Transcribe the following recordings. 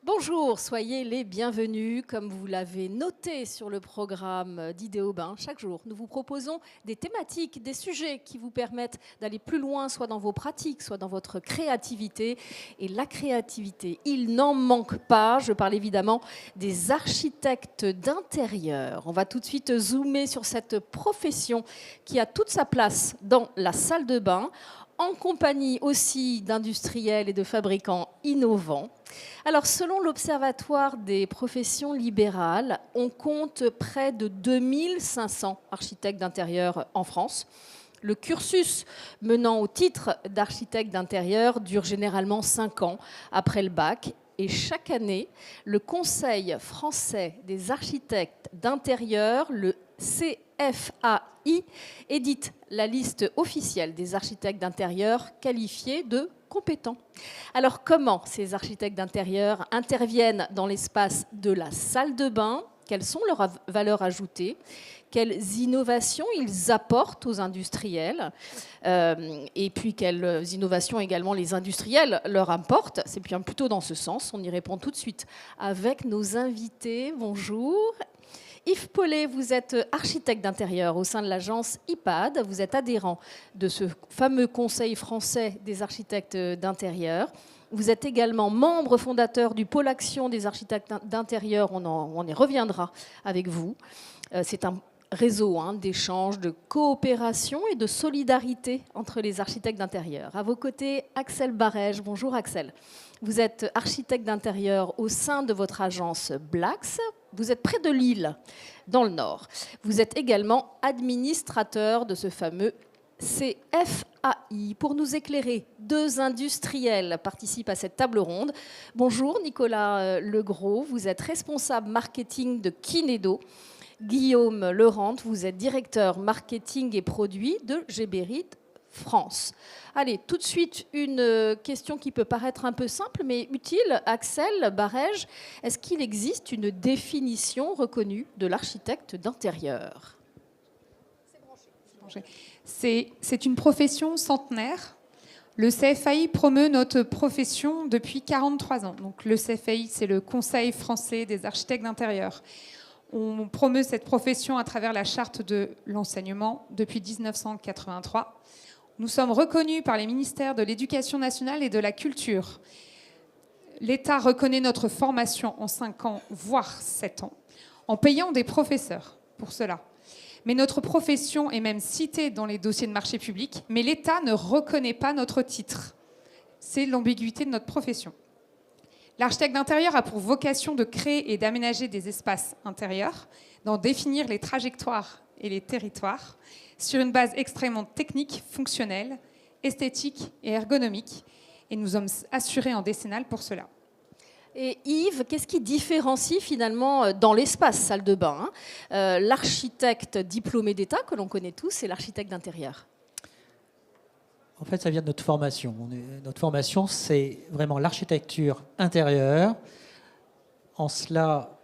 Bonjour, soyez les bienvenus. Comme vous l'avez noté sur le programme d'Idéobain, chaque jour, nous vous proposons des thématiques, des sujets qui vous permettent d'aller plus loin, soit dans vos pratiques, soit dans votre créativité. Et la créativité, il n'en manque pas. Je parle évidemment des architectes d'intérieur. On va tout de suite zoomer sur cette profession qui a toute sa place dans la salle de bain, en compagnie aussi d'industriels et de fabricants innovants. Alors, selon l'Observatoire des professions libérales, on compte près de 2500 architectes d'intérieur en France. Le cursus menant au titre d'architecte d'intérieur dure généralement 5 ans après le bac. Et chaque année, le Conseil français des architectes d'intérieur, le CFAI, édite la liste officielle des architectes d'intérieur qualifiés de compétents. Alors, comment ces architectes d'intérieur interviennent dans l'espace de la salle de bain? Quelles sont leurs valeurs ajoutées? Quelles innovations ils apportent aux industriels? Et puis, quelles innovations également les industriels leur apportent? C'est bien plutôt dans ce sens. On y répond tout de suite avec nos invités. Bonjour. Yves Paulet, vous êtes architecte d'intérieur au sein de l'agence IPAD. Vous êtes adhérent de ce fameux Conseil français des architectes d'intérieur. Vous êtes également membre fondateur du pôle action des architectes d'intérieur. On y reviendra avec vous. C'est un réseau d'échanges, de coopération et de solidarité entre les architectes d'intérieur. À vos côtés, Axel Barège. Bonjour Axel. Vous êtes architecte d'intérieur au sein de votre agence Blax. Vous êtes près de Lille, dans le Nord. Vous êtes également administrateur de ce fameux CFAI. Pour nous éclairer, 2 industriels participent à cette table ronde. Bonjour Nicolas Legros, vous êtes responsable marketing de Kinedo. Guillaume Laurent, vous êtes directeur marketing et produits de Geberit France. Allez, tout de suite, une question qui peut paraître un peu simple, mais utile. Axel Barège, est-ce qu'il existe une définition reconnue de l'architecte d'intérieur? C'est une profession centenaire. Le CFAI promeut notre profession depuis 43 ans. Donc, le CFAI, c'est le Conseil français des architectes d'intérieur. On promeut cette profession à travers la charte de l'enseignement depuis 1983. Nous sommes reconnus par les ministères de l'Éducation nationale et de la Culture. L'État reconnaît notre formation en 5 ans, voire 7 ans, en payant des professeurs pour cela. Mais notre profession est même citée dans les dossiers de marché public, mais l'État ne reconnaît pas notre titre. C'est l'ambiguïté de notre profession. L'architecte d'intérieur a pour vocation de créer et d'aménager des espaces intérieurs, d'en définir les trajectoires et les territoires, sur une base extrêmement technique, fonctionnelle, esthétique et ergonomique. Et nous sommes assurés en décennale pour cela. Et Yves, qu'est-ce qui différencie finalement dans l'espace salle de bain l'architecte diplômé d'État, que l'on connaît tous, et l'architecte d'intérieur? En fait, ça vient de notre formation. Notre formation, c'est vraiment l'architecture intérieure. En cela,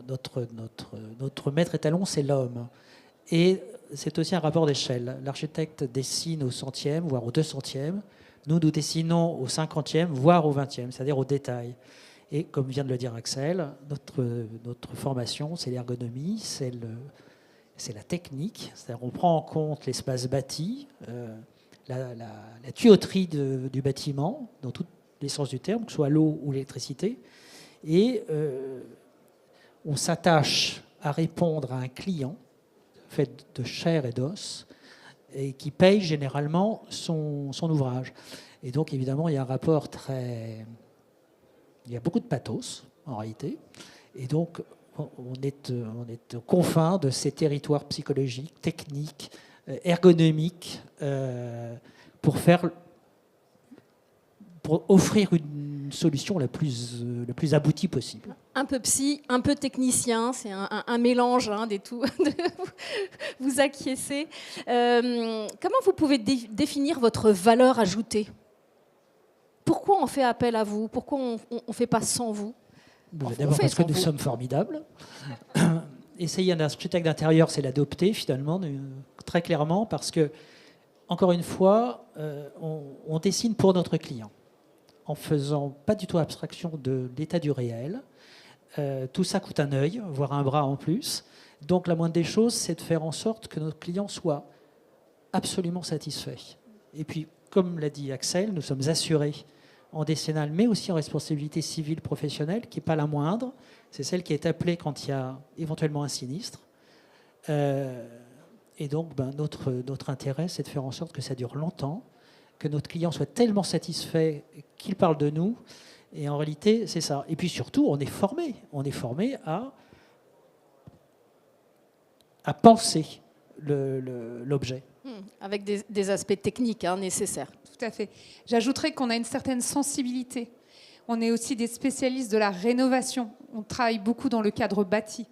notre maître étalon, c'est l'homme. Et c'est aussi un rapport d'échelle. L'architecte dessine au centième, voire au 200e. Nous dessinons au 50e, voire au 20e, c'est-à-dire au détail. Et comme vient de le dire Axel, notre formation, c'est l'ergonomie, c'est la technique. C'est-à-dire qu'on prend en compte l'espace bâti, la tuyauterie du bâtiment, dans tous les sens du terme, que ce soit l'eau ou l'électricité. Et on s'attache à répondre à un client fait de chair et d'os et qui paye généralement son ouvrage. Et donc, évidemment, il y a un rapport très... Il y a beaucoup de pathos, en réalité. Et donc, on est aux confins de ces territoires psychologiques, techniques, ergonomiques, pour offrir une solution la plus aboutie possible. Un peu psy, un peu technicien, c'est un mélange des tout. Vous acquiescez. Comment vous pouvez définir votre valeur ajoutée? Pourquoi on fait appel à vous? Pourquoi on ne fait pas sans vous? D'abord parce que nous sommes formidables. Essayer un architecte d'intérieur, c'est l'adopter finalement, très clairement, parce que, encore une fois, on dessine pour notre client. en faisant pas du tout abstraction de l'état du réel. Tout ça coûte un œil, voire un bras en plus. Donc la moindre des choses, c'est de faire en sorte que notre client soit absolument satisfait. Et puis, comme l'a dit Axel, nous sommes assurés en décennale, mais aussi en responsabilité civile professionnelle, qui n'est pas la moindre. C'est celle qui est appelée quand il y a éventuellement un sinistre. Et donc, notre intérêt, c'est de faire en sorte que ça dure longtemps, que notre client soit tellement satisfait qu'il parle de nous. Et en réalité, c'est ça. Et puis surtout, on est formé. On est formé à penser l'objet. Avec des aspects techniques nécessaires. Tout à fait. J'ajouterais qu'on a une certaine sensibilité. On est aussi des spécialistes de la rénovation. On travaille beaucoup dans le cadre bâti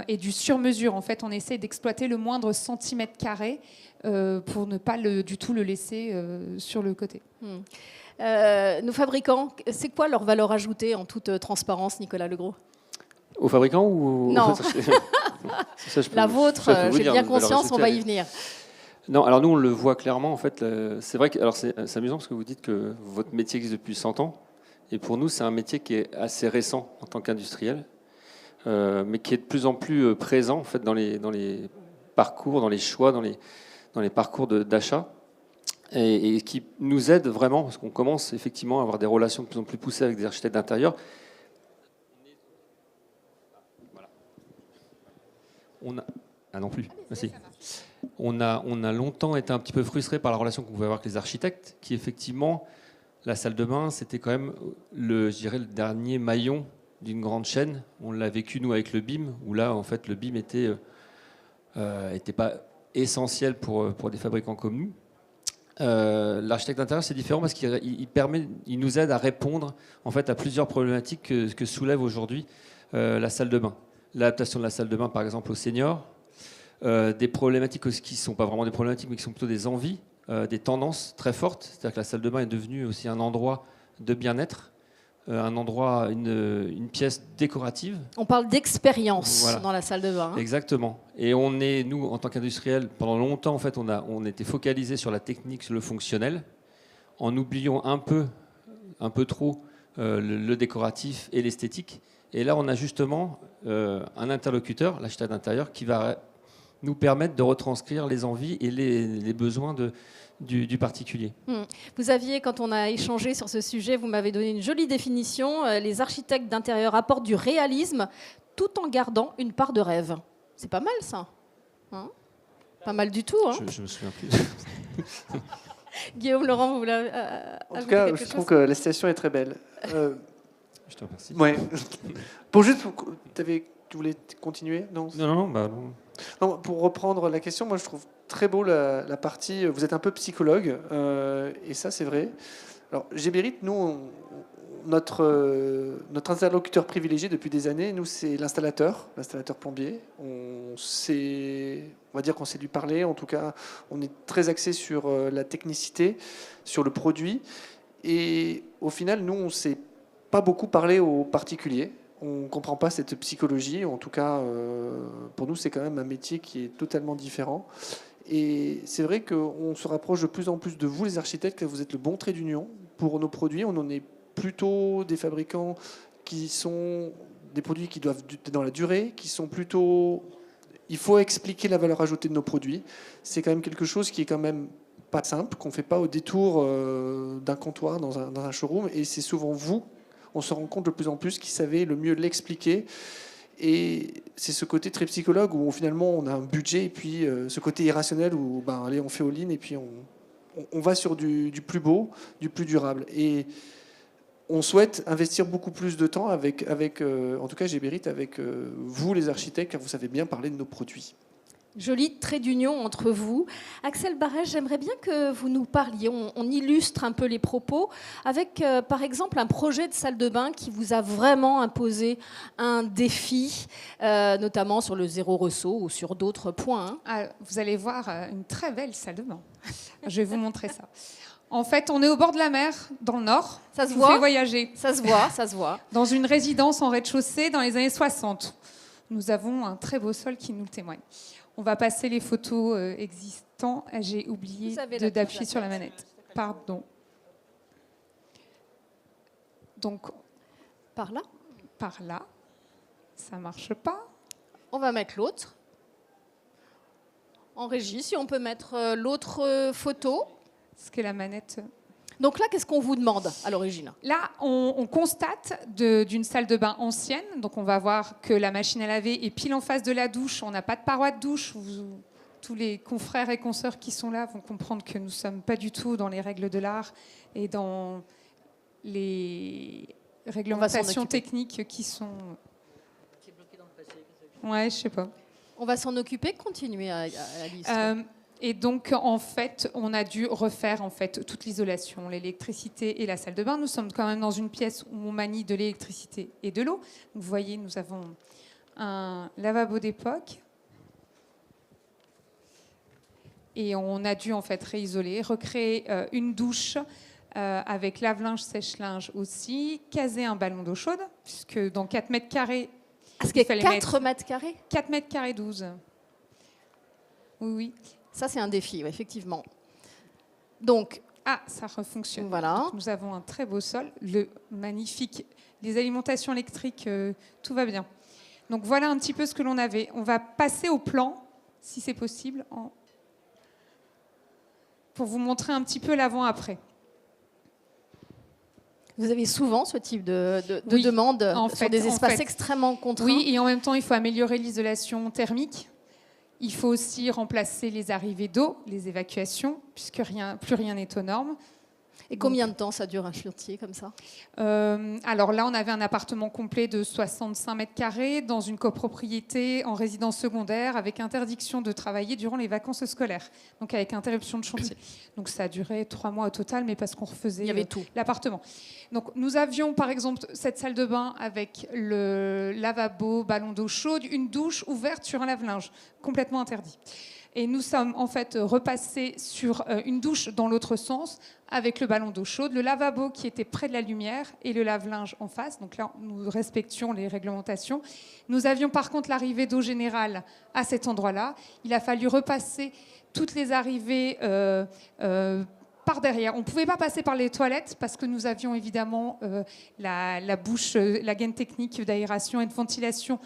et du sur-mesure. En fait, on essaie d'exploiter le moindre centimètre carré pour ne pas du tout le laisser sur le côté. Nos fabricants, c'est quoi leur valeur ajoutée en toute transparence, Nicolas Legros? Aux fabricants ou Non. La vôtre, j'ai bien conscience, on va y venir. Non, alors nous, on le voit clairement. En fait, c'est vrai que alors c'est amusant parce que vous dites que votre métier existe depuis 100 ans. Et pour nous, c'est un métier qui est assez récent en tant qu'industriel, mais qui est de plus en plus présent en fait, dans les parcours, dans les choix, dans les parcours d'achat. Et qui nous aide vraiment, parce qu'on commence effectivement à avoir des relations de plus en plus poussées avec des architectes d'intérieur. Ah non plus. Merci. On a longtemps été un petit peu frustrés par la relation qu'on pouvait avoir avec les architectes, qui effectivement, la salle de bain, c'était quand même je dirais, le dernier maillon d'une grande chaîne. On l'a vécu nous avec le BIM, où là, en fait, le BIM était pas essentiel pour des fabricants comme nous. L'architecte d'intérieur, c'est différent parce qu'il nous aide à répondre en fait à plusieurs problématiques que soulève aujourd'hui la salle de bain. L'adaptation de la salle de bain, par exemple, aux seniors. Des problématiques qui ne sont pas vraiment des problématiques, mais qui sont plutôt des envies, des tendances très fortes. C'est-à-dire que la salle de bain est devenue aussi un endroit de bien-être, un endroit, une pièce décorative. On parle d'expérience voilà. Dans la salle de bain. Exactement. Et nous, en tant qu'industriels, pendant longtemps, en fait, on était focalisés sur la technique, sur le fonctionnel, en oubliant un peu trop le décoratif et l'esthétique. Et là, on a justement un interlocuteur, l'architecte d'intérieur, qui va nous permettre de retranscrire les envies et les besoins du particulier. Vous aviez, quand on a échangé sur ce sujet, vous m'avez donné une jolie définition. Les architectes d'intérieur apportent du réalisme tout en gardant une part de rêve. C'est pas mal, ça. Pas mal du tout. Je me souviens plus. Guillaume, Laurent, vous voulez En tout cas, je trouve que la citation est très belle. Je te remercie. Ouais. Tu voulais continuer? Non. Non, pour reprendre la question, moi je trouve très beau la partie. Vous êtes un peu psychologue, et ça c'est vrai. Alors, Géberit, nous, notre interlocuteur privilégié depuis des années, nous c'est l'installateur plombier. On va dire qu'on sait lui parler. En tout cas, on est très axé sur la technicité, sur le produit. Et au final, nous, on ne sait pas beaucoup parler aux particuliers. On ne comprend pas cette psychologie. En tout cas, pour nous, c'est quand même un métier qui est totalement différent. Et c'est vrai qu'on se rapproche de plus en plus de vous, les architectes, que vous êtes le bon trait d'union pour nos produits. On en est plutôt des fabricants qui sont des produits qui doivent être dans la durée, qui sont plutôt... Il faut expliquer la valeur ajoutée de nos produits. C'est quand même quelque chose qui est quand même pas simple, qu'on ne fait pas au détour d'un comptoir dans un showroom. Et c'est souvent vous, on se rend compte de plus en plus, qui savez le mieux l'expliquer. Et c'est ce côté très psychologue où finalement on a un budget et puis ce côté irrationnel où allez, on fait all-in et puis on va sur du plus beau, du plus durable. Et on souhaite investir beaucoup plus de temps avec en tout cas Géberit, avec vous les architectes, car vous savez bien parler de nos produits. Joli trait d'union entre vous. Axel Barège, j'aimerais bien que vous nous parliez, on illustre un peu les propos, avec par exemple un projet de salle de bain qui vous a vraiment imposé un défi, notamment sur le zéro ressaut ou sur d'autres points. Vous allez voir une très belle salle de bain. Je vais vous montrer ça. En fait, on est au bord de la mer, dans le nord. Ça se vous voit. fait voyager. Ça se voit, ça se voit. Dans une résidence en rez-de-chaussée dans les années 60. Nous avons un très beau sol qui nous le témoigne. On va passer les photos existantes. J'ai oublié d'appuyer sur la manette. Pardon. Donc, Par là, par là, ça marche pas. on va mettre l'autre. En régie, si on peut mettre l'autre photo. Ce qu'est la manette. Donc là, qu'est-ce qu'on vous demande à l'origine? Là, on constate d'une salle de bain ancienne. Donc, on va voir que la machine à laver est pile en face de la douche. On n'a pas de paroi de douche. Tous les confrères et consoeurs qui sont là vont comprendre que nous ne sommes pas du tout dans les règles de l'art et dans les réglementations techniques qui sont... Ouais, je sais pas. On va s'en occuper, continuer à Alice. Et donc, en fait, on a dû refaire en fait toute l'isolation, l'électricité et la salle de bain. Nous sommes quand même dans une pièce où on manie de l'électricité et de l'eau. Vous voyez, nous avons un lavabo d'époque. Et on a dû en fait réisoler, recréer une douche avec lave-linge, sèche-linge aussi, caser un ballon d'eau chaude, puisque dans 4 mètres carrés... Est-ce qu'il y a 4 mètres carrés? 4 mètres carrés 12. Oui, oui. Ça, c'est un défi, effectivement. Donc, ça refonctionne. Voilà. Donc, nous avons un très beau sol, magnifique. Les alimentations électriques, tout va bien. Donc voilà un petit peu ce que l'on avait. On va passer au plan, si c'est possible, pour vous montrer un petit peu l'avant-après. vous avez souvent ce type de Oui, demande en sur fait, des espaces extrêmement contraints. Oui, et en même temps, il faut améliorer l'isolation thermique. Il faut aussi remplacer les arrivées d'eau, les évacuations, puisque plus rien n'est aux normes. Et combien de temps ça dure un chantier comme ça? Alors là, on avait un appartement complet de 65 mètres carrés dans une copropriété en résidence secondaire avec interdiction de travailler durant les vacances scolaires, donc avec interruption de chantier. Donc ça a duré 3 mois au total, mais parce qu'on refaisait l'appartement. Donc nous avions par exemple cette salle de bain avec le lavabo, ballon d'eau chaude, une douche ouverte sur un lave-linge, complètement interdit. Et nous sommes en fait repassés sur une douche dans l'autre sens avec le ballon d'eau chaude, le lavabo qui était près de la lumière et le lave-linge en face. Donc là, nous respections les réglementations. Nous avions par contre l'arrivée d'eau générale à cet endroit-là. Il a fallu repasser toutes les arrivées par derrière. On ne pouvait pas passer par les toilettes parce que nous avions évidemment la bouche, la gaine technique d'aération et de ventilation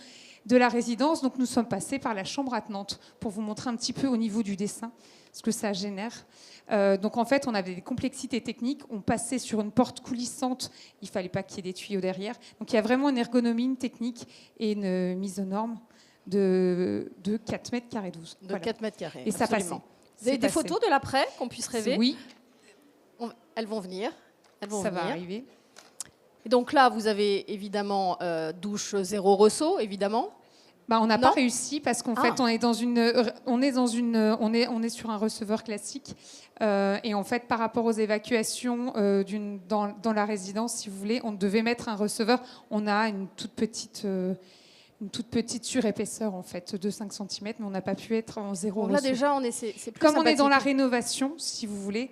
de la résidence. Donc nous sommes passés par la chambre attenante pour vous montrer un petit peu au niveau du dessin ce que ça génère. Donc en fait, on avait des complexités techniques. On passait sur une porte coulissante. Il ne fallait pas qu'il y ait des tuyaux derrière. Donc il y a vraiment une ergonomie, une technique et une mise aux normes de 4 mètres carrés 12. De 4 mètres carrés. Et ça passait. Vous avez des photos de l'après qu'on puisse rêver? Oui. Elles vont venir. Ça va arriver. Et donc là, vous avez évidemment douche zéro ressaut, évidemment. On n'a pas réussi parce qu'en fait, on est sur un receveur classique et en fait, par rapport aux évacuations dans la résidence, si vous voulez, on devait mettre un receveur. On a une toute petite surépaisseur en fait de 5 cm, mais on n'a pas pu être en zéro ressaut. Là déjà, c'est plus comme on est dans la sympathique. rénovation, si vous voulez,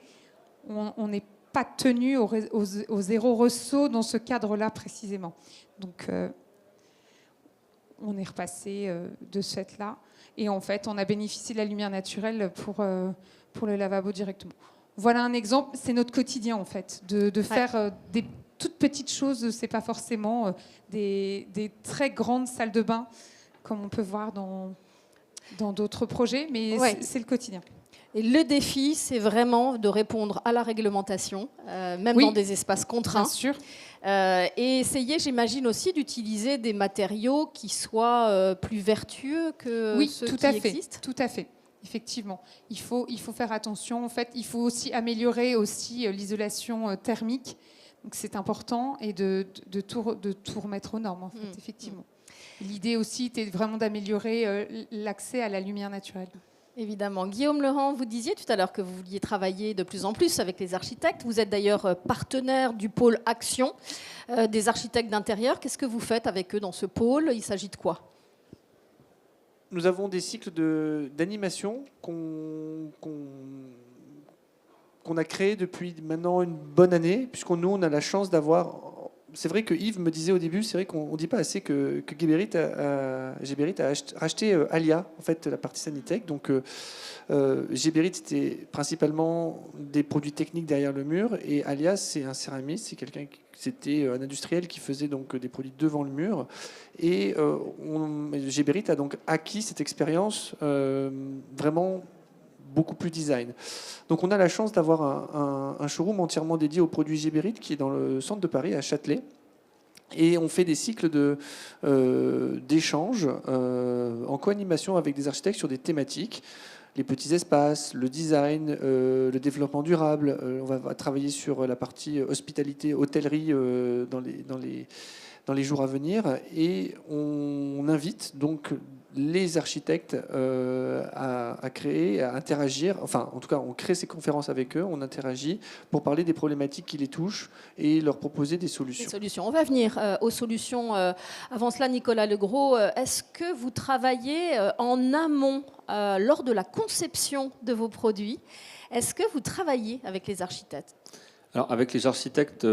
on n'est pas tenu au zéro ressaut dans ce cadre-là précisément. Donc on est repassé de ce fait-là. Et en fait, on a bénéficié de la lumière naturelle pour le lavabo directement. Voilà un exemple. C'est notre quotidien, en fait, de faire des toutes petites choses. Ce n'est pas forcément des très grandes salles de bain, comme on peut voir dans d'autres projets, mais c'est le quotidien. Et le défi, c'est vraiment de répondre à la réglementation, même dans des espaces contraints. Bien sûr. Et essayer, j'imagine aussi, d'utiliser des matériaux qui soient plus vertueux que ceux qui existent. Tout à fait. Effectivement, il faut faire attention. En fait, il faut aussi améliorer l'isolation thermique. Donc c'est important et de tout remettre aux normes. En fait, effectivement. L'idée aussi était vraiment d'améliorer l'accès à la lumière naturelle. Évidemment. Guillaume Laurent, vous disiez tout à l'heure que vous vouliez travailler de plus en plus avec les architectes. Vous êtes d'ailleurs partenaire du pôle Action des architectes d'intérieur. Qu'est-ce que vous faites avec eux dans ce pôle? Il s'agit de quoi? Nous avons des cycles d'animation qu'on a créés depuis maintenant une bonne année, puisqu'on a la chance d'avoir c'est vrai que Yves me disait au début, c'est vrai qu'on ne dit pas assez que Geberit a racheté Alia, en fait, la partie Sanitec. Donc, Geberit, c'était principalement des produits techniques derrière le mur, et Alia, c'est un céramiste, c'était un industriel qui faisait donc des produits devant le mur. Et Geberit a donc acquis cette expérience vraiment beaucoup plus design. Donc on a la chance d'avoir un showroom entièrement dédié aux produits Geberit qui est dans le centre de Paris, à Châtelet. Et on fait des cycles d'échanges en co-animation avec des architectes sur des thématiques. Les petits espaces, le design, le développement durable. On va travailler sur la partie hospitalité, hôtellerie dans les jours à venir. Et on invite donc les architectes à créer, à interagir. Enfin, en tout cas, on crée ces conférences avec eux, on interagit pour parler des problématiques qui les touchent et leur proposer des solutions. Des solutions. On va venir aux solutions. Avant cela, Nicolas Legros, est-ce que vous travaillez en amont lors de la conception de vos produits? Est-ce que vous travaillez avec les architectes? Alors, avec les architectes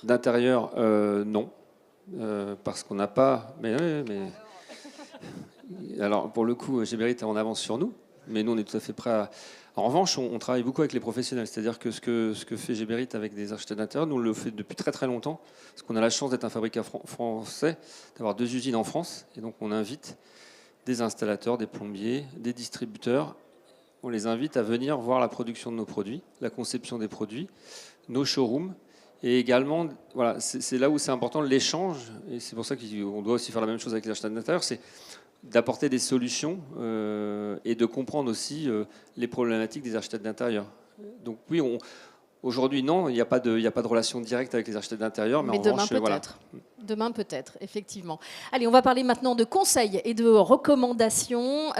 d'intérieur, non. Parce qu'on n'a pas... Mais alors, pour le coup, Geberit est en avance sur nous, mais nous, on est tout à fait prêts à... En revanche, on travaille beaucoup avec les professionnels, c'est-à-dire que ce que fait Geberit avec des architectes d'intérieur, nous, on le fait depuis très très longtemps, parce qu'on a la chance d'être un fabricant français, d'avoir 2 usines en France, et donc on invite des installateurs, des plombiers, des distributeurs, on les invite à venir voir la production de nos produits, la conception des produits, nos showrooms, et également, voilà, c'est là où c'est important l'échange, et c'est pour ça qu'on doit aussi faire la même chose avec les architectes d'intérieur, c'est d'apporter des solutions et de comprendre aussi les problématiques des architectes d'intérieur. Donc oui, aujourd'hui, non, il n'y a pas de relation directe avec les architectes d'intérieur, mais en demain revanche, peut-être. Voilà. Demain peut-être, effectivement. Allez, on va parler maintenant de conseils et de recommandations,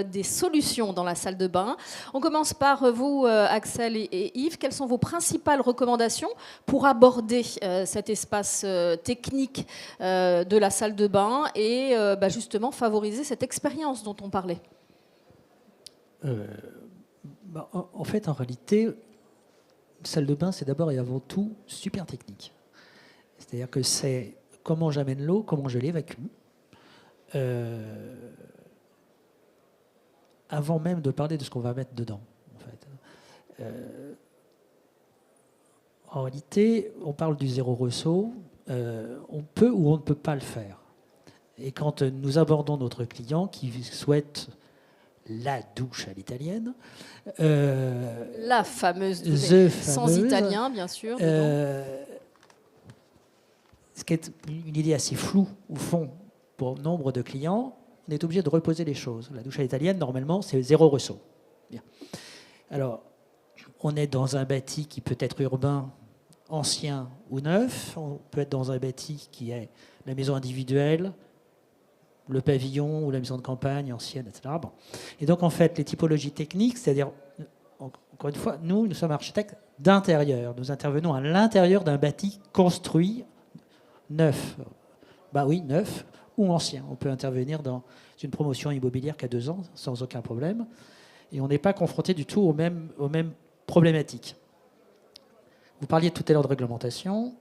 des solutions dans la salle de bain. On commence par vous, Axel et Yves. Quelles sont vos principales recommandations pour aborder cet espace technique de la salle de bain et justement favoriser cette expérience dont on parlait? En fait, en réalité, une salle de bain, c'est d'abord et avant tout super technique. C'est-à-dire que c'est comment j'amène l'eau, comment je l'évacue. Avant même de parler de ce qu'on va mettre dedans. En réalité, on parle du zéro ressaut. On peut ou on ne peut pas le faire. Et quand nous abordons notre client qui souhaite la douche à l'italienne. La fameuse douche, sans italien, bien sûr. Ce qui est une idée assez floue, au fond, pour nombre de clients, on est obligé de reposer les choses. La douche à l'italienne, normalement, c'est zéro ressaut. Bien. Alors, on est dans un bâti qui peut être urbain, ancien ou neuf. On peut être dans un bâti qui est la maison individuelle, le pavillon ou la maison de campagne ancienne, etc. Bon. Et donc, en fait, les typologies techniques, c'est-à-dire, encore une fois, nous sommes architectes d'intérieur. Nous intervenons à l'intérieur d'un bâti construit neuf. Oui, neuf ou ancien. On peut intervenir dans une promotion immobilière qui a 2 ans, sans aucun problème. Et on n'est pas confronté du tout aux mêmes problématiques. Vous parliez tout à l'heure de réglementation.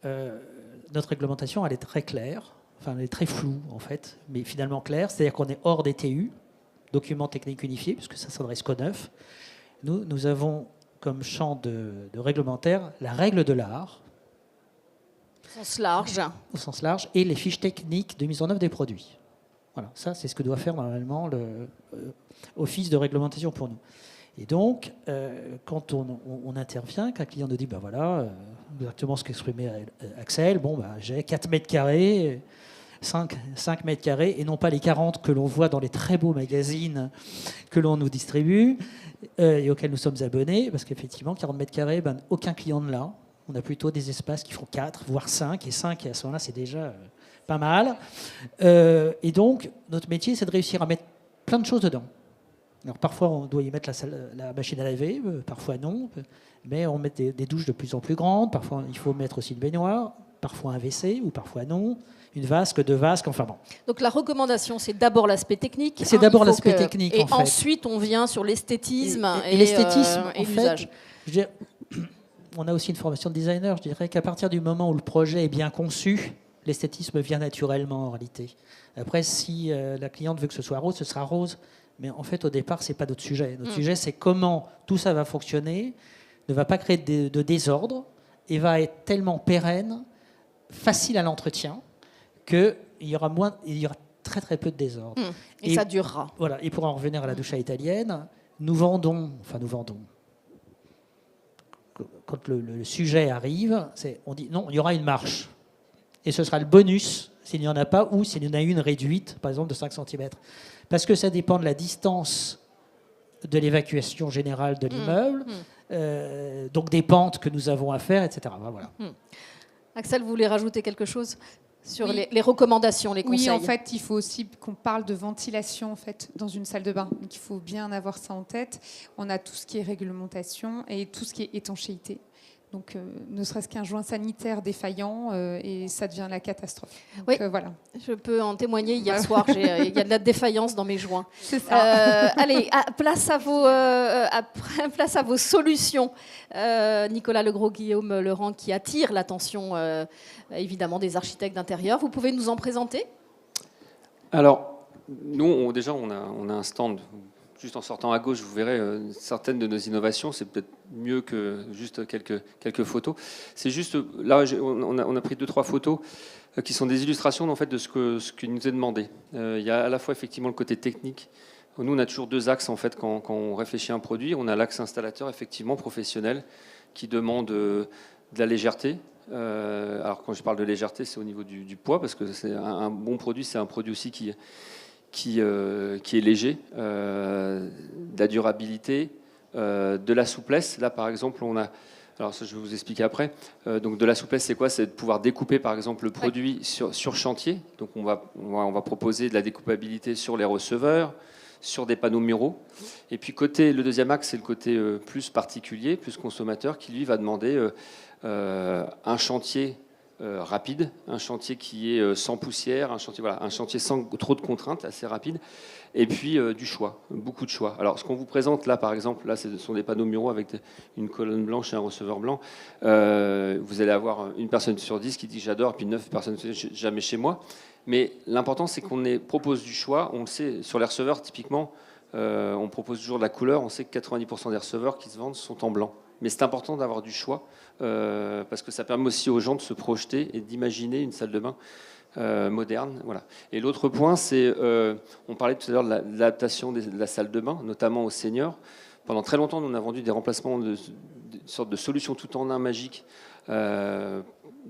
Notre réglementation, elle est très claire. Enfin, elle est très floue, en fait, mais finalement claire. C'est-à-dire qu'on est hors des TU, documents techniques unifiés, puisque ça s'adresse qu'au neuf. Nous avons comme champ de réglementaire la règle de l'art. Au sens large. Au sens large, et les fiches techniques de mise en œuvre des produits. Voilà, ça, c'est ce que doit faire normalement l'office de réglementation pour nous. Et donc, quand on intervient, qu'un client nous dit, exactement ce qu'exprimait Axel, j'ai 4 mètres carrés, 5 mètres carrés, et non pas les 40 que l'on voit dans les très beaux magazines que l'on nous distribue et auxquels nous sommes abonnés, parce qu'effectivement, 40 mètres carrés, aucun client ne l'a. On a plutôt des espaces qui font 4, voire 5, et 5, à ce moment-là, c'est déjà pas mal. Et donc, notre métier, c'est de réussir à mettre plein de choses dedans. Alors, parfois, on doit y mettre la machine à laver, parfois non, mais on met des douches de plus en plus grandes, parfois il faut mettre aussi une baignoire, parfois un WC, ou parfois non, une vasque, 2 vasques, enfin bon. Donc la recommandation, c'est d'abord l'aspect technique. C'est d'abord l'aspect technique, et en fait. ensuite, on vient sur l'esthétisme et l'esthétisme, et en l'usage. fait, on a aussi une formation de designer. Je dirais qu'à partir du moment où le projet est bien conçu, l'esthétisme vient naturellement en réalité. Après, si la cliente veut que ce soit rose, ce sera rose. Mais en fait, au départ, c'est pas notre sujet. Notre sujet, c'est comment tout ça va fonctionner, ne va pas créer de désordre et va être tellement pérenne, facile à l'entretien, qu'il y aura très très peu de désordre. Et ça durera. Voilà. Et pour en revenir à la doucha italienne, nous vendons. Quand le sujet arrive, on dit non, il y aura une marche. Et ce sera le bonus s'il n'y en a pas ou s'il y en a une réduite, par exemple de 5 cm. Parce que ça dépend de la distance de l'évacuation générale de l'immeuble, donc des pentes que nous avons à faire, etc. Voilà. Axel, vous voulez rajouter quelque chose sur les recommandations, les conseils? Oui, en fait, il faut aussi qu'on parle de ventilation en fait, dans une salle de bain. Donc, il faut bien avoir ça en tête. On a tout ce qui est réglementation et tout ce qui est étanchéité. Donc, ne serait-ce qu'un joint sanitaire défaillant et ça devient la catastrophe. Donc, oui, voilà. Je peux en témoigner. Hier soir, il y a de la défaillance dans mes joints. C'est ça. Allez, place à vos solutions. Nicolas Legros, Guillaume Laurent, qui attire l'attention évidemment des architectes d'intérieur. Vous pouvez nous en présenter? Alors, nous, on a un stand. Juste en sortant à gauche, vous verrez certaines de nos innovations. C'est peut-être mieux que juste quelques photos. C'est juste, là, on a pris 2-3 photos qui sont des illustrations en fait, de ce qui nous est demandé. Il y a à la fois effectivement le côté technique. Nous, on a toujours 2 axes en fait, quand on réfléchit à un produit. On a l'axe installateur, effectivement, professionnel, qui demande de la légèreté. Alors, quand je parle de légèreté, c'est au niveau du poids, parce que c'est un bon produit, c'est un produit aussi qui est léger, de la durabilité, de la souplesse. Là, par exemple, on a... Alors ça, je vais vous expliquer après. Donc de la souplesse, c'est quoi? C'est de pouvoir découper, par exemple, le produit sur chantier. Donc on va proposer de la découpabilité sur les receveurs, sur des panneaux muraux. Et puis le deuxième axe, c'est le côté plus particulier, plus consommateur, qui lui va demander un chantier rapide, un chantier qui est sans poussière, un chantier sans trop de contraintes, assez rapide, et puis du choix, beaucoup de choix. Alors ce qu'on vous présente là, par exemple, là ce sont des panneaux muraux avec une colonne blanche et un receveur blanc. Vous allez avoir une personne sur 10 qui dit j'adore, puis 9 personnes jamais chez moi. Mais l'important c'est qu'on propose du choix. On le sait, sur les receveurs typiquement, on propose toujours de la couleur. On sait que 90% des receveurs qui se vendent sont en blanc. Mais c'est important d'avoir du choix parce que ça permet aussi aux gens de se projeter et d'imaginer une salle de bain moderne. Voilà. Et l'autre point, c'est, on parlait tout à l'heure de l'adaptation de la salle de bain, notamment aux seniors. Pendant très longtemps, nous, on a vendu des remplacements de sorte de solutions tout en un magique de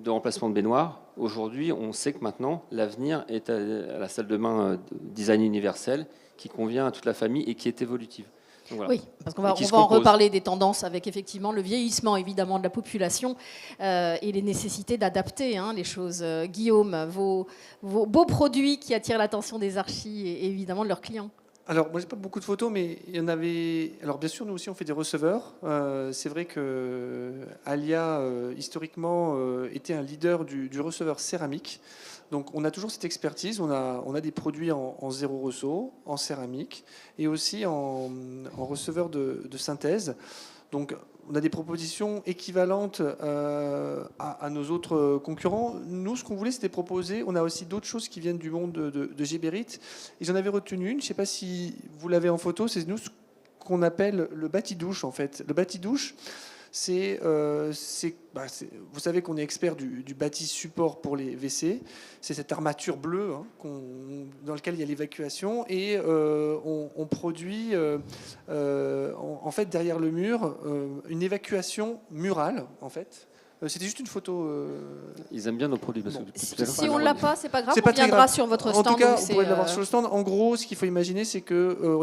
remplacement de baignoire. Aujourd'hui, on sait que maintenant, l'avenir est à la salle de bain design universel qui convient à toute la famille et qui est évolutive. Voilà. Oui, parce qu'on va en reparler des tendances avec effectivement le vieillissement évidemment de la population et les nécessités d'adapter les choses. Guillaume, vos beaux produits qui attirent l'attention des archis et évidemment de leurs clients. Alors, moi, j'ai pas beaucoup de photos, mais il y en avait... Alors, bien sûr, nous aussi, on fait des receveurs. C'est vrai que Alia, historiquement, était un leader du receveur céramique. Donc, on a toujours cette expertise. On a des produits en zéro ressaut, en céramique, et aussi en receveur de synthèse. Donc, on a des propositions équivalentes à nos autres concurrents. Nous, ce qu'on voulait, c'était proposer... On a aussi d'autres choses qui viennent du monde de Géberit. Ils en avaient retenu une. Je ne sais pas si vous l'avez en photo. C'est nous ce qu'on appelle le bâti-douche, en fait. Le bâti-douche, vous savez qu'on est expert du bâti support pour les WC. C'est cette armature bleue dans laquelle il y a l'évacuation. Et on produit, en fait, derrière le mur, une évacuation murale, en fait. C'était juste une photo. Ils aiment bien nos produits. Parce que si on ne l'a pas, c'est pas grave. On viendra sur votre stand. En tout cas, vous pourrez l'avoir sur le stand. En gros, ce qu'il faut imaginer, c'est que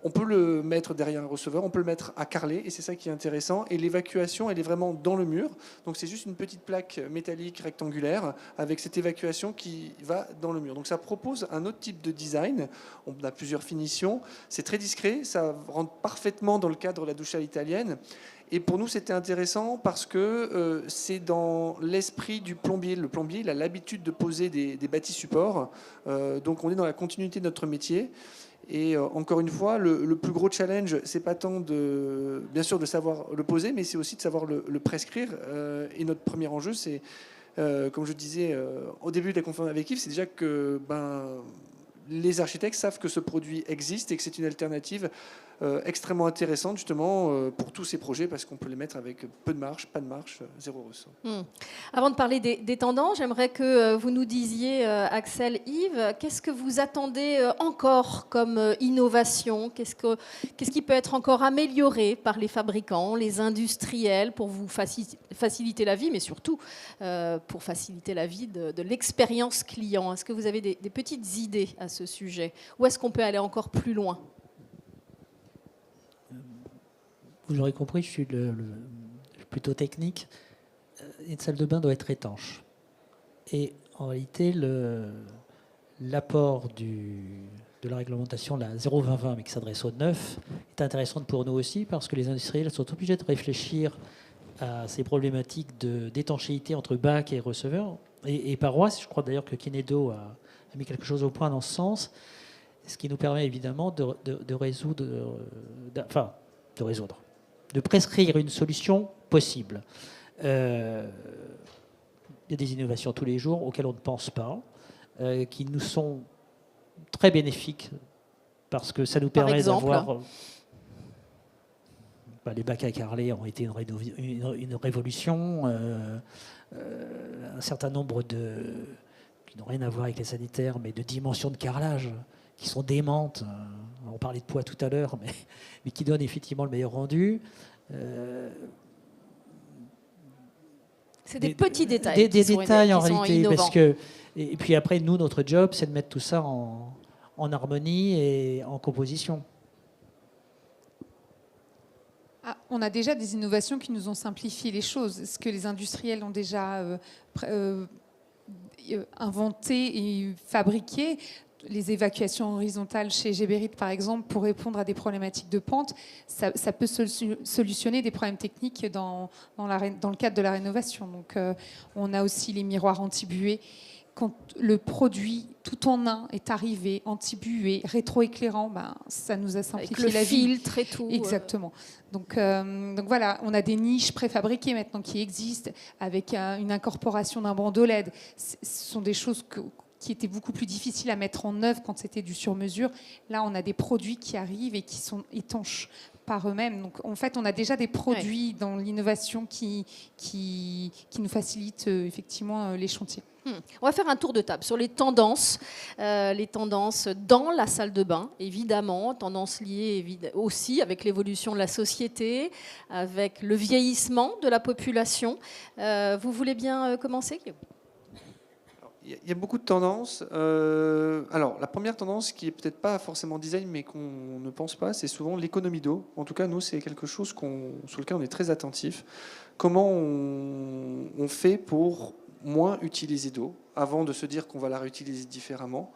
on peut le mettre derrière un receveur, on peut le mettre à carreler, et c'est ça qui est intéressant. Et l'évacuation, elle est vraiment dans le mur. Donc c'est juste une petite plaque métallique rectangulaire avec cette évacuation qui va dans le mur. Donc ça propose un autre type de design. On a plusieurs finitions. C'est très discret, ça rentre parfaitement dans le cadre de la douche à l'italienne. Et pour nous, c'était intéressant parce que c'est dans l'esprit du plombier. Le plombier, il a l'habitude de poser des bâtis supports. Donc on est dans la continuité de notre métier. Et encore une fois, le plus gros challenge, c'est pas tant bien sûr de savoir le poser, mais c'est aussi de savoir le prescrire. Et notre premier enjeu, c'est, comme je disais au début de la conférence avec Yves, c'est déjà que les architectes savent que ce produit existe et que c'est une alternative extrêmement intéressante justement pour tous ces projets, parce qu'on peut les mettre avec peu de marge, pas de marge, zéro ressort. Avant de parler des tendances, j'aimerais que vous nous disiez, Axel, Yves, qu'est-ce que vous attendez encore comme innovation ? Qu'est-ce qui peut être encore amélioré par les fabricants, les industriels, pour vous faciliter la vie, mais surtout pour faciliter la vie de l'expérience client ? Est-ce que vous avez des petites idées à ce sujet ? Où est-ce qu'on peut aller encore plus loin ? Vous l'aurez compris, je suis plutôt technique. Une salle de bain doit être étanche. Et en réalité, l'apport de la réglementation, la 0,2020, mais qui s'adresse aux neufs, est intéressante pour nous aussi, parce que les industriels sont obligés de réfléchir à ces problématiques d'étanchéité entre bac et receveur. Et parois, je crois d'ailleurs que Kinedo a mis quelque chose au point dans ce sens, ce qui nous permet évidemment de prescrire une solution possible. Il y a des innovations tous les jours auxquelles on ne pense pas, qui nous sont très bénéfiques parce que ça nous permet d'avoir... les bacs à carreler ont été une révolution. Un certain nombre qui n'ont rien à voir avec les sanitaires, mais de dimensions de carrelage qui sont démentes. On parlait de poids tout à l'heure, mais qui donnent effectivement le meilleur rendu. C'est des petits détails. Des détails en réalité. Parce et puis après, nous, notre job, c'est de mettre tout ça en harmonie et en composition. On a déjà des innovations qui nous ont simplifié les choses. Ce que les industriels ont déjà inventé et fabriqué, les évacuations horizontales chez Geberit, par exemple, pour répondre à des problématiques de pente, ça peut solutionner des problèmes techniques dans le cadre de la rénovation. Donc, on a aussi les miroirs anti-buée. Quand le produit tout en un est arrivé, anti-buée, rétroéclairant, ça nous a simplifié la vie. Avec le filtre et tout. Exactement. Donc voilà, on a des niches préfabriquées maintenant qui existent, avec une incorporation d'un bandeau LED. Ce sont des choses qui étaient beaucoup plus difficiles à mettre en œuvre quand c'était du sur-mesure. Là, on a des produits qui arrivent et qui sont étanches par eux-mêmes. Donc, en fait, on a déjà des produits dans l'innovation qui nous facilitent effectivement les chantiers. On va faire un tour de table sur les tendances dans la salle de bain, évidemment, tendances liées aussi avec l'évolution de la société, avec le vieillissement de la population. Vous voulez bien commencer ? Il y a beaucoup de tendances. Alors, la première tendance, qui est peut-être pas forcément design, mais qu'on ne pense pas, c'est souvent l'économie d'eau. En tout cas, nous, c'est quelque chose sur lequel on est très attentif. Comment on fait pour moins utiliser d'eau avant de se dire qu'on va la réutiliser différemment.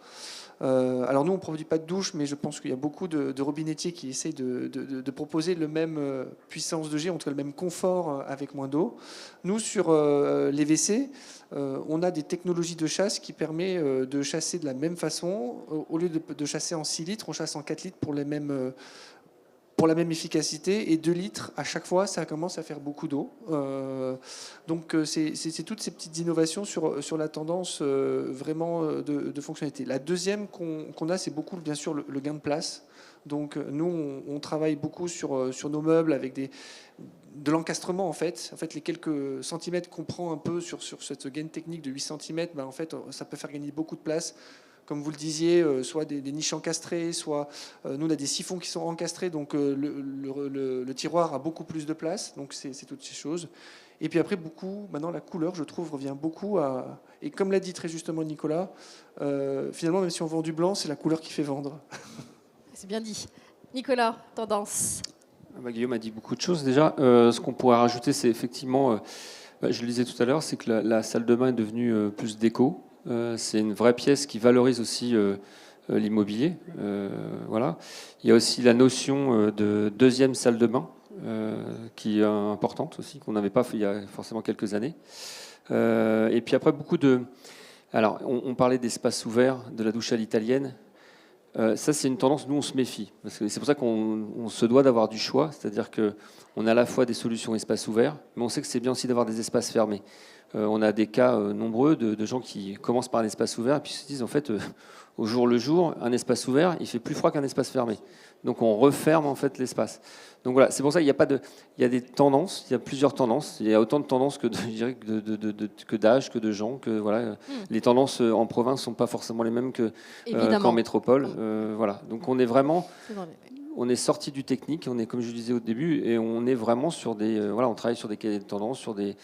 Alors nous, on ne produit pas de douche, mais je pense qu'il y a beaucoup de robinettiers qui essayent de proposer le même puissance de jet, en tout cas le même confort avec moins d'eau. Nous, sur les WC, on a des technologies de chasse qui permettent de chasser de la même façon. Au lieu de chasser en 6 litres, on chasse en 4 litres pour la même efficacité, et 2 litres à chaque fois, ça commence à faire beaucoup d'eau. Donc c'est toutes ces petites innovations sur la tendance vraiment de fonctionnalité. La deuxième qu'on a, c'est beaucoup bien sûr le gain de place. Donc nous, on travaille beaucoup sur nos meubles avec de l'encastrement en fait. Les quelques centimètres qu'on prend un peu sur cette gaine technique de 8 cm, en fait, ça peut faire gagner beaucoup de place. Comme vous le disiez, soit des niches encastrées, soit nous on a des siphons qui sont encastrés, donc le tiroir a beaucoup plus de place, donc c'est toutes ces choses. Et puis après, maintenant la couleur, je trouve, revient beaucoup à... Et comme l'a dit très justement Nicolas, finalement, même si on vend du blanc, c'est la couleur qui fait vendre. C'est bien dit. Nicolas, tendance. Guillaume a dit beaucoup de choses déjà. Ce qu'on pourrait rajouter, c'est effectivement, je le disais tout à l'heure, c'est que la salle de bain est devenue plus déco. C'est une vraie pièce qui valorise aussi l'immobilier. Voilà. Il y a aussi la notion de deuxième salle de bain qui est importante aussi, qu'on n'avait pas fait il y a forcément quelques années. Et puis après, beaucoup de... Alors, on parlait d'espaces ouverts, de la douche à l'italienne. Ça, c'est une tendance, nous, on se méfie. Parce que c'est pour ça qu'on se doit d'avoir du choix. C'est-à-dire qu'on a à la fois des solutions espaces ouverts, mais on sait que c'est bien aussi d'avoir des espaces fermés. On a des cas nombreux de gens qui commencent par un espace ouvert et puis se disent, en fait, au jour le jour, un espace ouvert, il fait plus froid qu'un espace fermé. Donc on referme en fait l'espace. Donc voilà, c'est pour ça qu'il y a pas de, il y a des tendances, il y a plusieurs tendances. Il y a autant de tendances je dirais, que d'âge, que de gens, que voilà. Les tendances en province sont pas forcément les mêmes qu'en métropole. Voilà. Donc on est vraiment, on est sorti du technique, on est, comme je disais au début, et on est vraiment sur des, voilà, on travaille sur des cahiers de tendances, sur de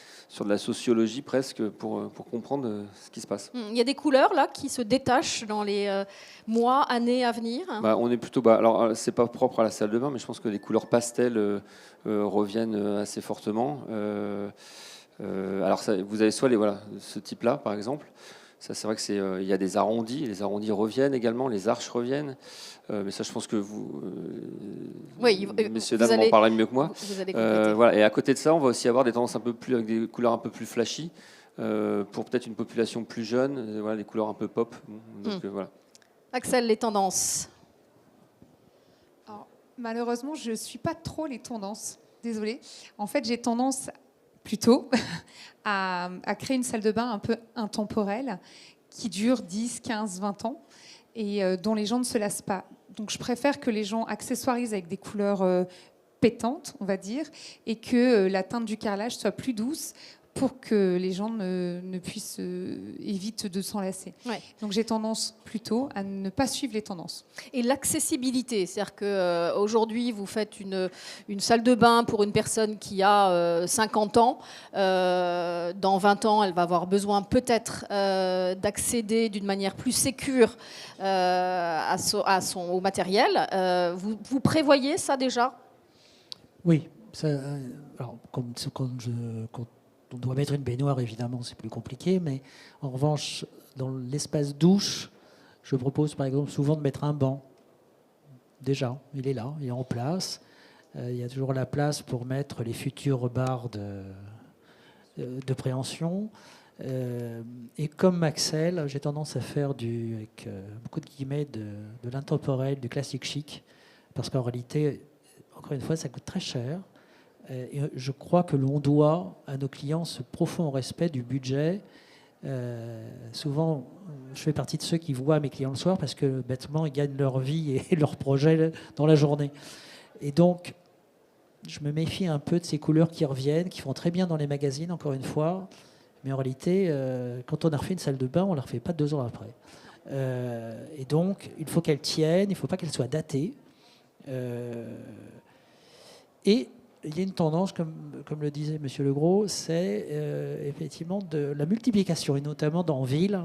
la sociologie presque pour comprendre ce qui se passe. Il y a des couleurs là qui se détachent dans les mois, années à venir. On est plutôt, alors c'est pas propre à la salle de bain, mais je pense que les couleurs pastel reviennent assez fortement. Alors ça, vous avez soit ce type-là par exemple. Ça, c'est vrai que il y a des arrondis. Les arrondis reviennent également, les arches reviennent. Mais ça, je pense que vous, messieurs dames, en parlerez mieux que moi. Vous allez voilà. Et à côté de ça, on va aussi avoir des tendances avec des couleurs un peu plus flashy pour peut-être une population plus jeune. Voilà, des couleurs un peu pop. Donc, voilà. Axel, les tendances. Alors, malheureusement, je ne suis pas trop les tendances. Désolée. En fait, j'ai tendance plutôt à créer une salle de bain un peu intemporelle qui dure 10, 15, 20 ans et dont les gens ne se lassent pas. Donc je préfère que les gens accessoirisent avec des couleurs pétantes, on va dire, et que la teinte du carrelage soit plus douce pour que les gens ne puissent éviter de s'enlacer. Ouais. Donc j'ai tendance plutôt à ne pas suivre les tendances. Et l'accessibilité, c'est-à-dire qu'aujourd'hui, vous faites une salle de bain pour une personne qui a 50 ans. Dans 20 ans, elle va avoir besoin peut-être d'accéder d'une manière plus sécure au matériel. Vous prévoyez ça déjà ? Oui. Alors, quand on doit mettre une baignoire, évidemment, c'est plus compliqué. Mais en revanche, dans l'espace douche, je propose par exemple souvent de mettre un banc. Déjà, il est là, il est en place. Il y a toujours la place pour mettre les futures barres de préhension. Et comme Axel, j'ai tendance à faire avec beaucoup de guillemets, de l'intemporel, du classique chic. Parce qu'en réalité, encore une fois, ça coûte très cher. Et je crois que l'on doit à nos clients ce profond respect du budget. Souvent, je fais partie de ceux qui voient mes clients le soir parce que bêtement, ils gagnent leur vie et leur projet dans la journée. Et donc, je me méfie un peu de ces couleurs qui reviennent, qui font très bien dans les magazines, encore une fois. Mais en réalité, quand on a refait une salle de bain, on ne la refait pas 2 ans après. Et donc, il faut qu'elle tienne, il ne faut pas qu'elle soit datée. Et il y a une tendance, comme le disait M. Legros, c'est effectivement de la multiplication, et notamment dans ville,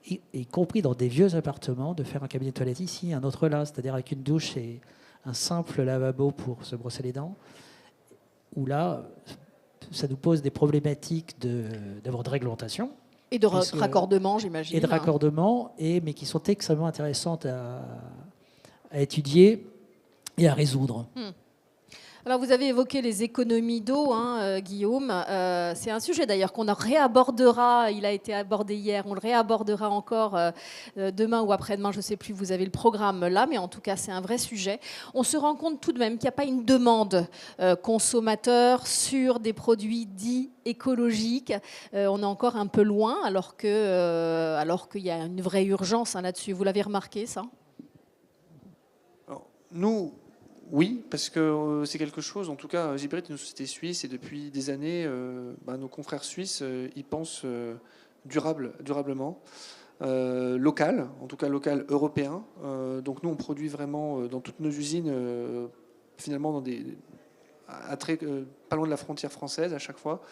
y compris dans des vieux appartements, de faire un cabinet de toilette ici, un autre là, c'est-à-dire avec une douche et un simple lavabo pour se brosser les dents, où là, ça nous pose des problématiques d'avoir de réglementation. Et de raccordement, j'imagine. Et de raccordement, mais qui sont extrêmement intéressantes à étudier et à résoudre. Alors, vous avez évoqué les économies d'eau, Guillaume. C'est un sujet d'ailleurs qu'on réabordera. Il a été abordé hier. On le réabordera encore demain ou après-demain. Je ne sais plus. Vous avez le programme là, mais en tout cas, c'est un vrai sujet. On se rend compte tout de même qu'il n'y a pas une demande consommateur sur des produits dits écologiques. On est encore un peu loin, alors qu'il y a une vraie urgence là-dessus. Vous l'avez remarqué, ça ? Alors, nous. Oui, parce que c'est quelque chose, en tout cas, Geberit est une société suisse et depuis des années, nos confrères suisses, ils pensent durablement, local, en tout cas local européen. Donc nous, on produit vraiment dans toutes nos usines, finalement, pas loin de la frontière française à chaque fois.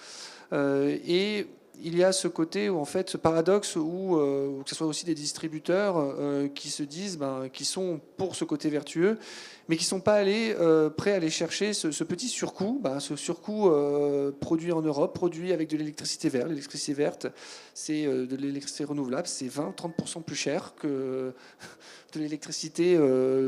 Et il y a ce côté où, en fait, ce paradoxe où que ce soit aussi des distributeurs qui se disent, qui sont pour ce côté vertueux, mais qui ne sont pas allés prêts à aller chercher ce petit surcoût, ce surcoût produit en Europe, produit avec de l'électricité verte. L'électricité verte, c'est de l'électricité renouvelable, c'est 20-30% plus cher que de l'électricité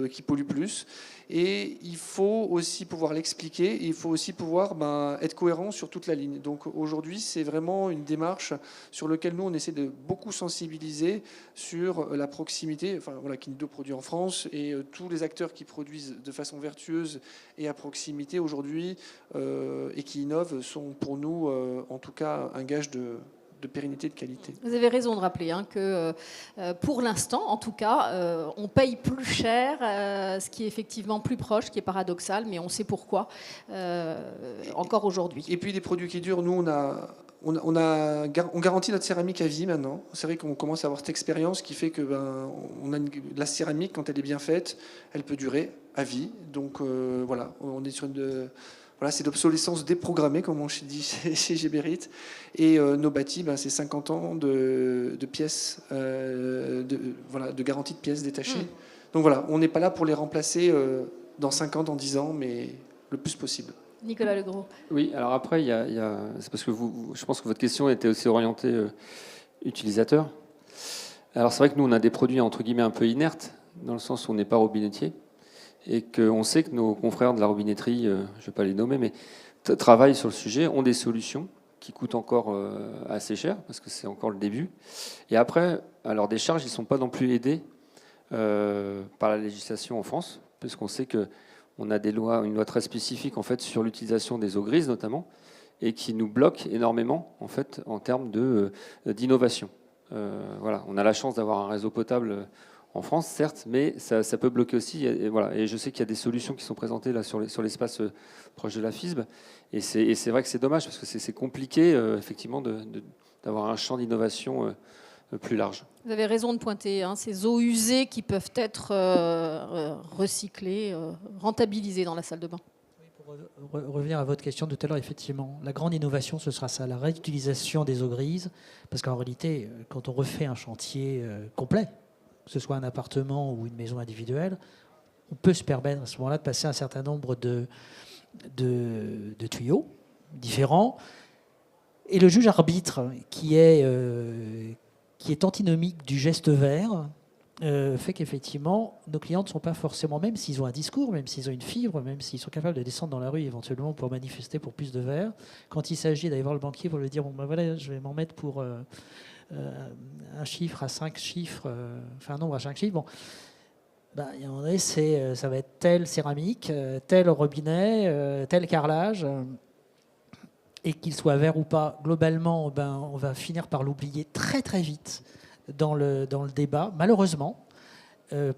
qui pollue plus. Et il faut aussi pouvoir l'expliquer, et il faut aussi pouvoir être cohérent sur toute la ligne. Donc aujourd'hui, c'est vraiment une démarche sur laquelle nous, on essaie de beaucoup sensibiliser sur la proximité, Kinedo produit en France, et tous les acteurs qui produisent de façon vertueuse et à proximité aujourd'hui, et qui innovent, sont pour nous, en tout cas, un gage de pérennité, de qualité. Vous avez raison de rappeler que pour l'instant, en tout cas, on paye plus cher, ce qui est effectivement plus proche, ce qui est paradoxal, mais on sait pourquoi encore aujourd'hui. Et puis des produits qui durent, nous on garantit notre céramique à vie maintenant. C'est vrai qu'on commence à avoir cette expérience qui fait que la céramique, quand elle est bien faite, elle peut durer à vie. Donc on est sur c'est l'obsolescence déprogrammée, comme on dit chez Geberit. Et nos bâtis, c'est 50 ans de pièces, de garantie de pièces détachées. Donc on n'est pas là pour les remplacer dans 5 ans, dans 10 ans, mais le plus possible. Nicolas Legros. Oui, alors après, c'est parce que je pense que votre question était aussi orientée utilisateur. Alors c'est vrai que nous, on a des produits entre guillemets un peu inertes, dans le sens où on n'est pas robinettier. Et qu'on sait que nos confrères de la robinetterie, je ne vais pas les nommer, mais travaillent sur le sujet, ont des solutions qui coûtent encore assez cher, parce que c'est encore le début. Et après, alors des charges, ils ne sont pas non plus aidés par la législation en France, puisqu'on sait qu'on a une loi très spécifique en fait, sur l'utilisation des eaux grises notamment, et qui nous bloque énormément en fait, en termes d'innovation. On a la chance d'avoir un réseau potable en France, certes, mais ça peut bloquer aussi. Et je sais qu'il y a des solutions qui sont présentées là sur l'espace proche de la FISB. Et c'est vrai que c'est dommage, parce que c'est compliqué, effectivement, d'avoir un champ d'innovation plus large. Vous avez raison de pointer ces eaux usées qui peuvent être recyclées, rentabilisées dans la salle de bain. Pour revenir à votre question tout à l'heure, effectivement, la grande innovation, ce sera ça, la réutilisation des eaux grises. Parce qu'en réalité, quand on refait un chantier complet, que ce soit un appartement ou une maison individuelle, on peut se permettre à ce moment-là de passer un certain nombre de tuyaux différents. Et le juge arbitre, qui est antinomique du geste vert, fait qu'effectivement, nos clients ne sont pas forcément, même s'ils ont un discours, même s'ils ont une fibre, même s'ils sont capables de descendre dans la rue éventuellement pour manifester pour plus de verre, quand il s'agit d'aller voir le banquier pour lui dire je vais m'en mettre pour un chiffre à 5 chiffres, un nombre à 5 chiffres, il y en a, ça va être tel céramique, tel robinet, tel carrelage, et qu'il soit vert ou pas, globalement, on va finir par l'oublier très très vite dans le débat, malheureusement,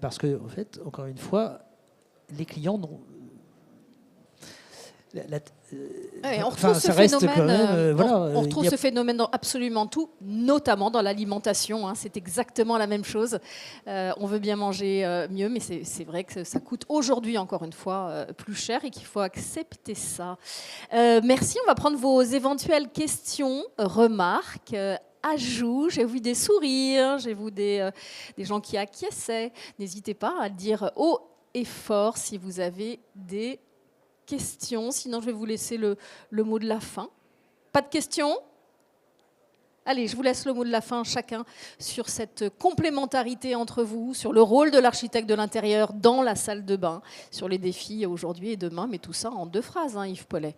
parce que, en fait, encore une fois, les clients n'ont... on retrouve ce phénomène, on retrouve ce phénomène dans absolument tout, notamment dans l'alimentation. C'est exactement la même chose. On veut bien manger mieux, mais c'est vrai que ça coûte aujourd'hui, encore une fois, plus cher et qu'il faut accepter ça. Merci. On va prendre vos éventuelles questions, remarques, ajouts. J'ai vu des sourires, j'ai vu des gens qui acquiesçaient. N'hésitez pas à le dire haut et fort si vous avez des questions, sinon je vais vous laisser le mot de la fin. Pas de questions ? Allez, je vous laisse le mot de la fin, chacun, sur cette complémentarité entre vous, sur le rôle de l'architecte de l'intérieur dans la salle de bain, sur les défis aujourd'hui et demain, mais tout ça en 2 phrases, Yves Paulet.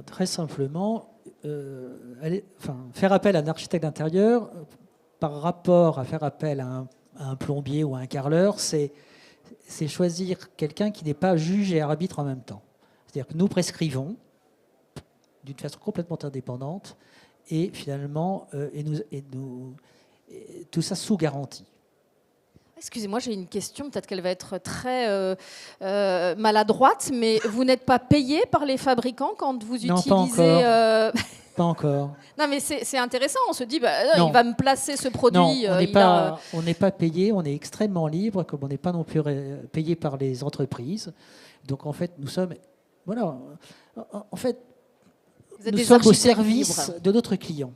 Très simplement, faire appel à un architecte d'intérieur par rapport à faire appel à un plombier ou à un carreleur, c'est choisir quelqu'un qui n'est pas juge et arbitre en même temps. C'est-à-dire que nous prescrivons d'une façon complètement indépendante et finalement, tout ça sous garantie. Excusez-moi, j'ai une question, peut-être qu'elle va être très maladroite, mais vous n'êtes pas payé par les fabricants quand vous utilisez... Non, pas encore. Pas encore. Non, mais c'est intéressant, on se dit, il va me placer ce produit. Non, on n'est pas payé, on est extrêmement libre, comme on n'est pas non plus payé par les entreprises. Donc en fait, nous sommes... Voilà, en fait, nous sommes au service de notre client.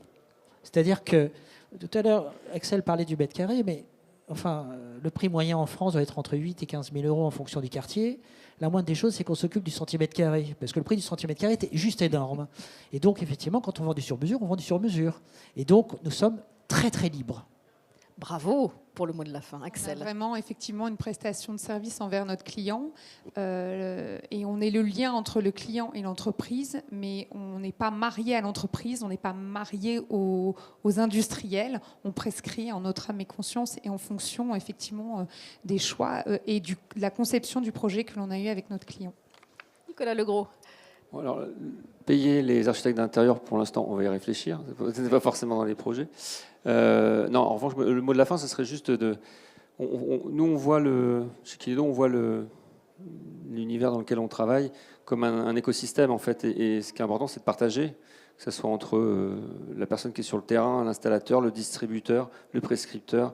C'est-à-dire que, tout à l'heure, Axel parlait du mètre carré, mais le prix moyen en France doit être entre 8 et 15 000 euros en fonction du quartier. La moindre des choses, c'est qu'on s'occupe du centimètre carré, parce que le prix du centimètre carré est juste énorme. Et donc, effectivement, quand on vend du sur-mesure, on vend du sur-mesure. Et donc, nous sommes très, très libres. Bravo pour le mot de la fin, On a Axel. vraiment effectivement une prestation de service envers notre client et on est le lien entre le client et l'entreprise, mais on n'est pas marié à l'entreprise, on n'est pas marié aux industriels. On prescrit en notre âme et conscience et en fonction effectivement des choix et de la conception du projet que l'on a eu avec notre client. Nicolas Legros. Bon, alors, payer les architectes d'intérieur, pour l'instant, on va y réfléchir. Ce n'est pas forcément dans les projets. Non, en revanche, le mot de la fin, ce serait juste de... nous, on voit chez Kinedo, on voit l'univers dans lequel on travaille comme un écosystème, en fait. Et ce qui est important, c'est de partager, que ce soit entre la personne qui est sur le terrain, l'installateur, le distributeur, le prescripteur,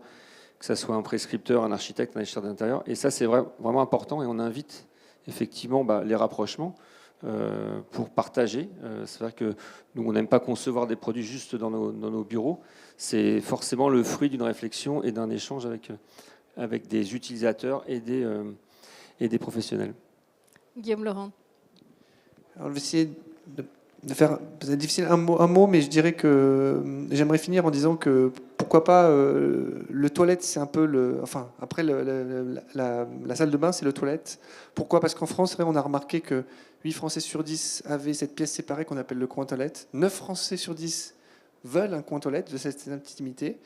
que ce soit un prescripteur, un architecte, un architecte d'intérieur. Et ça, c'est vraiment important. Et on invite effectivement les rapprochements pour partager. C'est vrai que nous, on n'aime pas concevoir des produits juste dans nos bureaux. C'est forcément le fruit d'une réflexion et d'un échange avec des utilisateurs et des professionnels. Guillaume Laurent. Alors, je vais essayer de faire, c'est difficile, un mot, mais je dirais que j'aimerais finir en disant que pourquoi pas le toilette, c'est un peu après la salle de bain, c'est le toilette. Pourquoi? Parce qu'en France, on a remarqué que 8 Français sur 10 avaient cette pièce séparée qu'on appelle le coin toilette. 9 Français sur 10 veulent un coin toilette de cette intimité.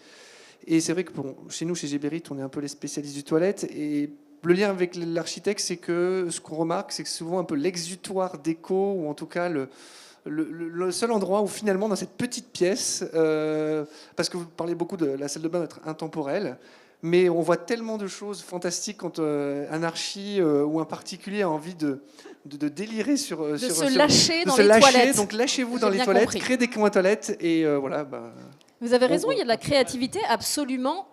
Et c'est vrai que chez nous, chez Géberit, on est un peu les spécialistes du toilette. Et le lien avec l'architecte, c'est que ce qu'on remarque, c'est que souvent un peu l'exutoire déco, ou en tout cas le seul endroit où finalement, dans cette petite pièce, parce que vous parlez beaucoup de la salle de bain d'être intemporelle, mais on voit tellement de choses fantastiques quand un archi ou un particulier a envie de délirer de se lâcher dans les toilettes. Donc lâchez-vous dans les toilettes, créez des coins toilettes et voilà. Vous avez raison, il y a de la créativité absolument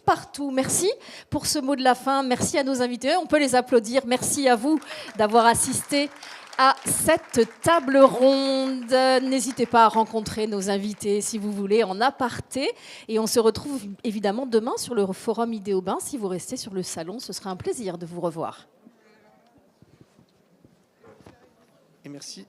partout. Merci pour ce mot de la fin. Merci à nos invités. On peut les applaudir. Merci à vous d'avoir assisté à cette table ronde. N'hésitez pas à rencontrer nos invités si vous voulez en aparté. Et on se retrouve évidemment demain sur le forum Idéobain. Si vous restez sur le salon, ce sera un plaisir de vous revoir. Et merci.